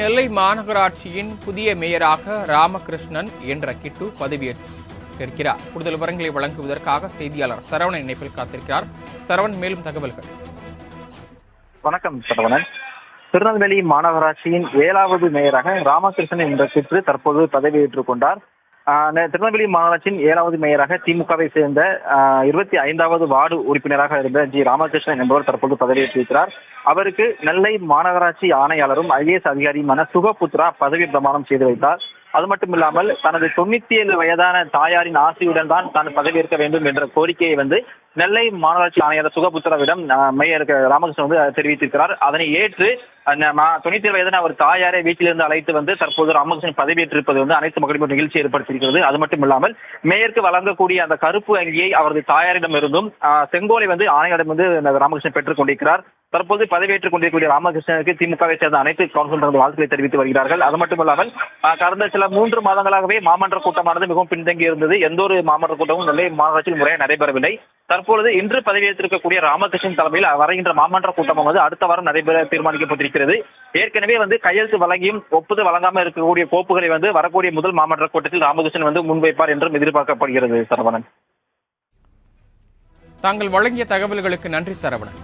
நெல்லை மாநகராட்சியின் புதிய மேயராக ராமகிருஷ்ணன் என்ற கிட்டு பதவியேற்றிருக்கிறார். கூடுதல் விவரங்களை வழங்குவதற்காக செய்தியாளர் சரவணன் இணைப்பில் காத்திருக்கிறார். சரவணன், மேலும் தகவல்கள். வணக்கம் சரவணன். திருநெல்வேலி மாநகராட்சியின் 7வது மேயராக ராமகிருஷ்ணன் என்ற கிட்டு தற்போது பதவியேற்றுக் கொண்டார். திருநெல்வேலி மாநகராட்சியின் 7வது மேயராக திமுகவை சேர்ந்த 25வது வார்டு உறுப்பினராக இருந்த ஜி ராமகிருஷ்ணன் என்பவர் தற்போது பதவியேற்றிருக்கிறார். அவருக்கு நெல்லை மாநகராட்சி ஆணையாளரும் IAS அதிகாரியுமான சுகபுத்ரா பதவி பிரமாணம் செய்து வைத்தார். அது மட்டும் இல்லாமல் தனது 97 வயதான தாயாரின் ஆசையுடன் தான் தான் பதவியேற்க வேண்டும் என்ற கோரிக்கையை நெல்லை மாநகராட்சி ஆணையாளர் சுகபுத்ராவிடம் மேயர் ராமகிருஷ்ணன் தெரிவித்திருக்கிறார். அதனை ஏற்று 97 வயதான அவர் தாயாரை வீட்டிலிருந்து அழைத்து தற்போது ராமகிருஷ்ணன் பதவியேற்றிருப்பது அனைத்து மக்களும் நிகழ்ச்சி ஏற்படுத்தியிருக்கிறது. அது மட்டும் இல்லாமல் மேயருக்கு வழங்கக்கூடிய அந்த கருப்பு அங்கியை அவரது தாயாரிடம் இருந்தும் செங்கோலை ஆணையரிடம் ராமகிருஷ்ணன் பெற்றுக் கொண்டிருக்கிறார். தற்போது பதவியேற்றுக் கொண்டிருக்கூடிய ராமகிருஷ்ணனுக்கு திமுகவை சேர்ந்த அனைத்து கவுன்சிலர்கள் வாழ்த்துக்களை தெரிவித்து வருகிறார்கள். அது மட்டுமல்லாமல் கடந்த சில 3 மாதங்களாகவே மாமன்ற கூட்டமானது மிகவும் பின்தங்கி இருந்தது. எந்த ஒரு மாமன்ற கூட்டமும் நெல்லை மாநகராட்சியில் முறையாக நடைபெறவில்லை. தற்பொழுது இன்று பதவியேற்றிருக்கக்கூடிய ராமகிருஷ்ணன் தலைமையில் வருகின்ற மாமன்ற கூட்டம் அடுத்த வாரம் நடைபெற தீர்மானிக்கப்பட்டிருக்கிறது. ஏற்கனவே கையெழுத்து வழங்கியும் ஒப்புதல் வழங்காமல் இருக்கக்கூடிய கோப்புகளை வரக்கூடிய முதல் மாமன்ற கூட்டத்தில் ராமகிருஷ்ணன் முன்வைப்பார் என்றும் எதிர்பார்க்கப்படுகிறது. சரவணன், தாங்கள் வழங்கிய தகவல்களுக்கு நன்றி சரவணன்.